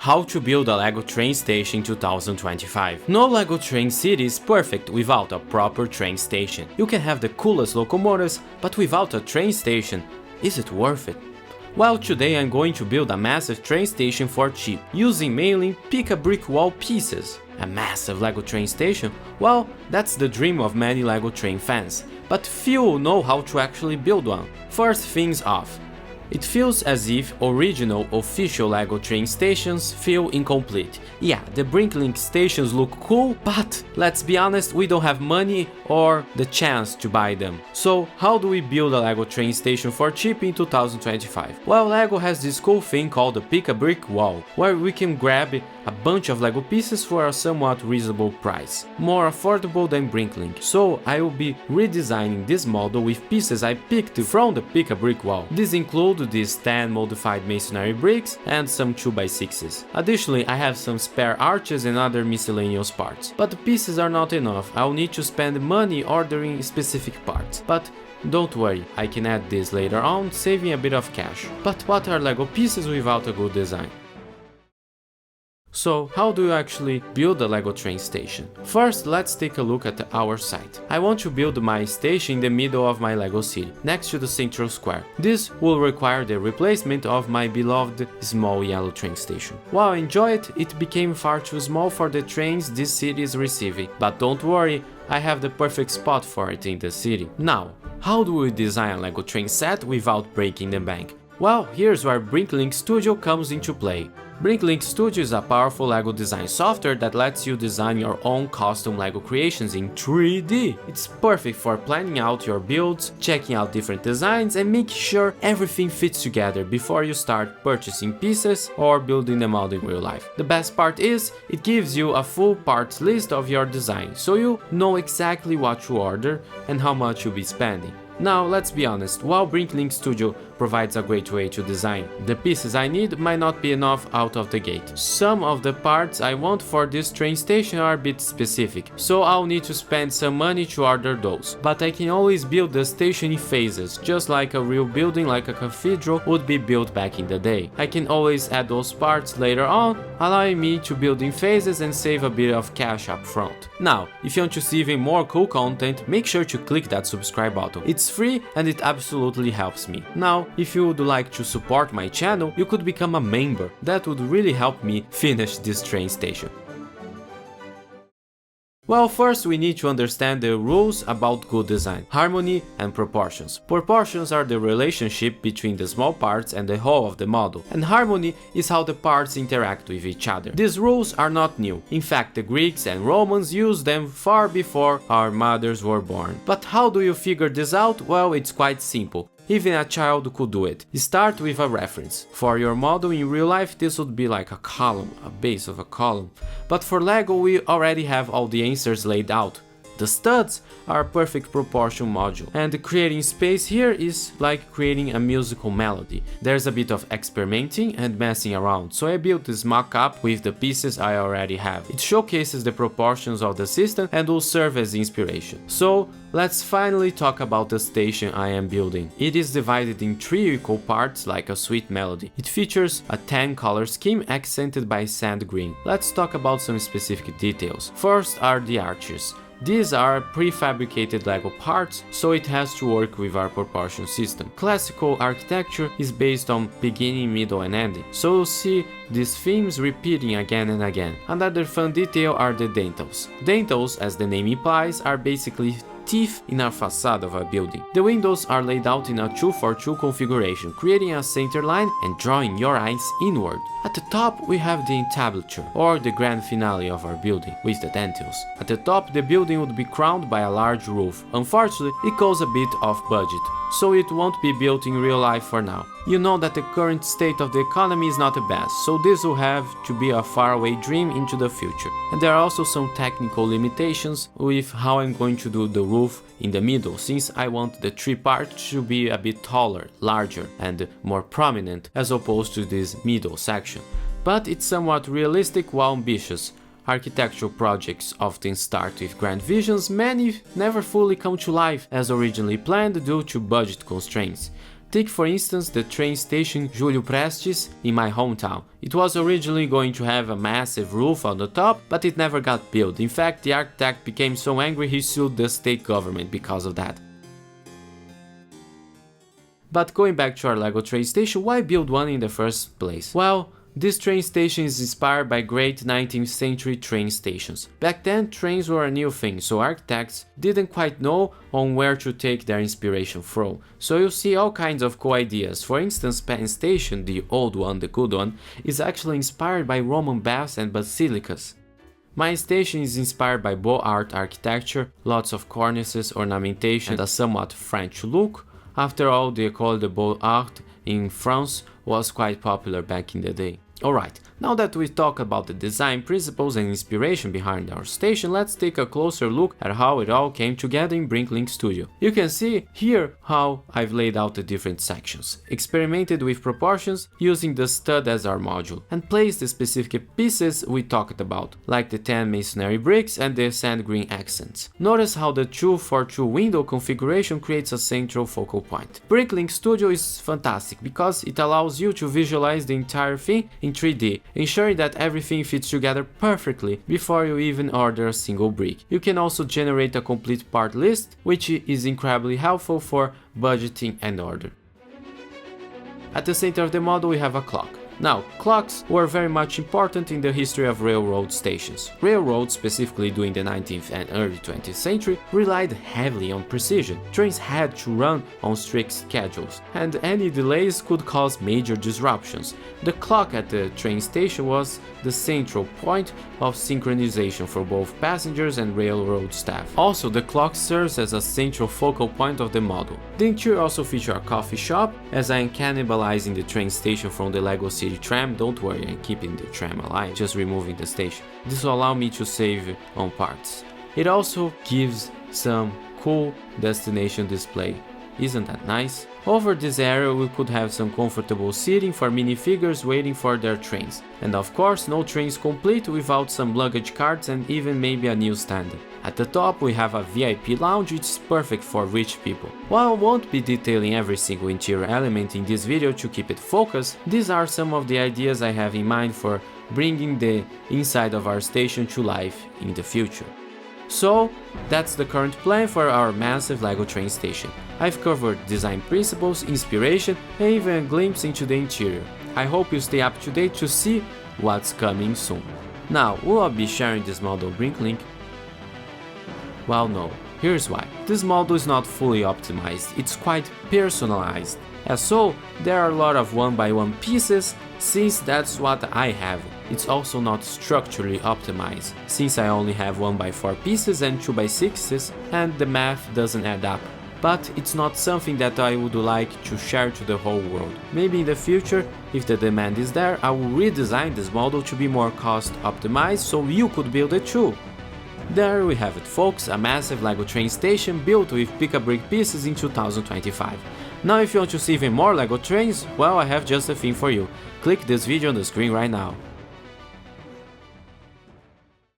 How to build a LEGO train station 2025. No LEGO train city is perfect without a proper train station. You can have the coolest locomotives, but without a train station, is it worth it? Well, today I'm going to build a massive train station for cheap, using mainly pick-a-brick wall pieces. A massive LEGO train station? Well, that's the dream of many LEGO train fans, but few know how to actually build one. First things off. It feels as if original official LEGO train stations feel incomplete. Yeah, the BrickLink stations look cool, but let's be honest, we don't have money or the chance to buy them. So how do we build a LEGO train station for cheap in 2025? Well, LEGO has this cool thing called the Pick-a-Brick wall, where we can grab a bunch of LEGO pieces for a somewhat reasonable price, more affordable than BrickLink. So I will be redesigning this model with pieces I picked from the Pick-a-Brick wall. These include these 10 modified masonry bricks and some 2x6s. Additionally, I have some spare arches and other miscellaneous parts. But the pieces are not enough, I'll need to spend money ordering specific parts. But don't worry, I can add this later on, saving a bit of cash. But what are LEGO pieces without a good design? So, how do you actually build a LEGO train station? First, let's take a look at our site. I want to build my station in the middle of my LEGO city, next to the central square. This will require the replacement of my beloved small yellow train station. While I enjoy it, it became far too small for the trains this city is receiving. But don't worry, I have the perfect spot for it in the city. Now, how do we design a LEGO train set without breaking the bank? Well, here's where BrickLink Studio comes into play. BrickLink Studio is a powerful LEGO design software that lets you design your own custom LEGO creations in 3D. It's perfect for planning out your builds, checking out different designs, and making sure everything fits together before you start purchasing pieces or building them out in real life. The best part is, it gives you a full parts list of your design, so you know exactly what to order and how much you'll be spending. Now, let's be honest, while BrickLink Studio provides a great way to design, the pieces I need might not be enough out of the gate. Some of the parts I want for this train station are a bit specific, so I'll need to spend some money to order those. But I can always build the station in phases, just like a real building like a cathedral would be built back in the day. I can always add those parts later on, allowing me to build in phases and save a bit of cash up front. Now, if you want to see even more cool content, make sure to click that subscribe button. It's free and it absolutely helps me. Now, if you would like to support my channel, you could become a member. That would really help me finish this train station. Well, first we need to understand the rules about good design, harmony and proportions. Proportions are the relationship between the small parts and the whole of the model, and harmony is how the parts interact with each other. These rules are not new. In fact, the Greeks and Romans used them far before our mothers were born. But how do you figure this out? Well, it's quite simple. Even a child could do it. Start with a reference. For your model in real life, this would be like a column, a base of a column. But for LEGO, we already have all the answers laid out. The studs are a perfect proportion module, and creating space here is like creating a musical melody. There's a bit of experimenting and messing around, so I built this mock-up with the pieces I already have. It showcases the proportions of the system and will serve as inspiration. So let's finally talk about the station I am building. It is divided in 3 equal parts like a sweet melody. It features a 10 color scheme accented by sand green. Let's talk about some specific details. First are the arches. These are prefabricated LEGO parts, so it has to work with our proportion system. Classical architecture is based on beginning, middle and ending, so you'll see these themes repeating again and again. Another fun detail are the dentils. Dentils, as the name implies, are basically teeth in a facade of a building. The windows are laid out in a 2x2 configuration, creating a center line and drawing your eyes inward. At the top we have the entablature, or the grand finale of our building, with the dentils. At the top the building would be crowned by a large roof. Unfortunately, it costs a bit of budget, so it won't be built in real life for now. You know that the current state of the economy is not the best, so this will have to be a faraway dream into the future. And there are also some technical limitations with how I'm going to do the roof in the middle, since I want the 3 parts to be a bit taller, larger and more prominent as opposed to this middle section. But it's somewhat realistic while ambitious. Architectural projects often start with grand visions, many never fully come to life as originally planned due to budget constraints. Take for instance the train station Júlio Prestes in my hometown. It was originally going to have a massive roof on the top, but it never got built. In fact, the architect became so angry he sued the state government because of that. But going back to our Lego train station, why build one in the first place? Well, this train station is inspired by great 19th century train stations. Back then, trains were a new thing, so architects didn't quite know on where to take their inspiration from. So you'll see all kinds of cool ideas. For instance, Penn Station, the old one, the good one, is actually inspired by Roman baths and basilicas. My station is inspired by Beaux Art architecture, lots of cornices, ornamentation, and a somewhat French look. After all, the École de Beaux Arts in France was quite popular back in the day. Alright, now that we talked about the design principles and inspiration behind our station, let's take a closer look at how it all came together in BrickLink Studio. You can see here how I've laid out the different sections, experimented with proportions using the stud as our module, and placed the specific pieces we talked about, like the 10 masonry bricks and the sand green accents. Notice how the 2-for-2 window configuration creates a central focal point. BrickLink Studio is fantastic because it allows you to visualize the entire thing in 3D, ensuring that everything fits together perfectly before you even order a single brick. You can also generate a complete part list, which is incredibly helpful for budgeting and order. At the center of the model we have a clock. Now, clocks were very much important in the history of railroad stations. Railroads, specifically during the 19th and early 20th century, relied heavily on precision. Trains had to run on strict schedules, and any delays could cause major disruptions. The clock at the train station was the central point of synchronization for both passengers and railroad staff. Also, the clock serves as a central focal point of the model. The interior also features a coffee shop, as I am cannibalizing the train station from the Lego City tram. Don't worry, I'm keeping the tram alive, just removing the station. This will allow me to save on parts. It also gives some cool destination display. Isn't that nice? Over this area we could have some comfortable seating for minifigures waiting for their trains. And of course, no train is complete without some luggage carts and even maybe a newsstand. At the top we have a VIP lounge, which is perfect for rich people. While I won't be detailing every single interior element in this video to keep it focused, these are some of the ideas I have in mind for bringing the inside of our station to life in the future. So that's the current plan for our massive Lego train station. I've covered design principles, inspiration, and even a glimpse into the interior. I hope you stay up to date to see what's coming soon. Now, will I be sharing this model BrickLink? Well, no. Here's why. This model is not fully optimized, it's quite personalized. As so, there are a lot of 1x1 pieces, since that's what I have. It's also not structurally optimized, since I only have 1x4 pieces and 2x6s, and the math doesn't add up. But it's not something that I would like to share to the whole world. Maybe in the future, if the demand is there, I will redesign this model to be more cost optimized so you could build it too. There we have it folks, a massive Lego train station built with Pick-a-Brick pieces in 2025. Now if you want to see even more Lego trains, well, I have just a thing for you. Click this video on the screen right now.